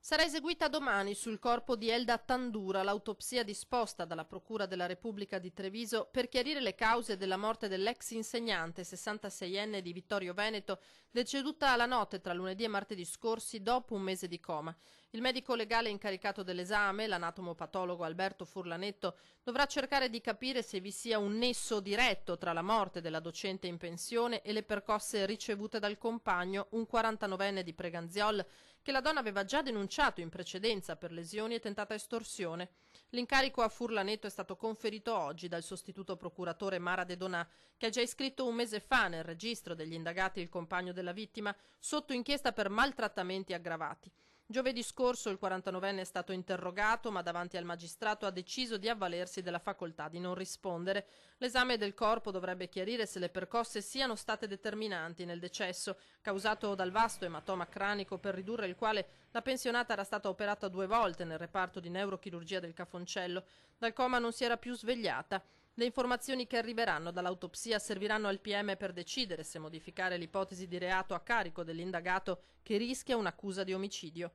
Sarà eseguita domani sul corpo di Elda Tandura l'autopsia disposta dalla Procura della Repubblica di Treviso per chiarire le cause della morte dell'ex insegnante 66enne di Vittorio Veneto, deceduta la notte tra lunedì e martedì scorsi dopo un mese di coma. Il medico legale incaricato dell'esame, l'anatomopatologo Alberto Furlanetto, dovrà cercare di capire se vi sia un nesso diretto tra la morte della docente in pensione e le percosse ricevute dal compagno, un 49enne di Preganziol, che la donna aveva già denunciato in precedenza per lesioni e tentata estorsione. L'incarico a Furlanetto è stato conferito oggi dal sostituto procuratore Mara De Donà, che ha già iscritto un mese fa nel registro degli indagati il compagno della vittima sotto inchiesta per maltrattamenti aggravati. Giovedì scorso il 49enne è stato interrogato, ma davanti al magistrato ha deciso di avvalersi della facoltà di non rispondere. L'esame del corpo dovrebbe chiarire se le percosse siano state determinanti nel decesso, causato dal vasto ematoma cranico per ridurre il quale la pensionata era stata operata 2 volte nel reparto di neurochirurgia del Cafoncello. Dal coma non si era più svegliata. Le informazioni che arriveranno dall'autopsia serviranno al PM per decidere se modificare l'ipotesi di reato a carico dell'indagato che rischia un'accusa di omicidio.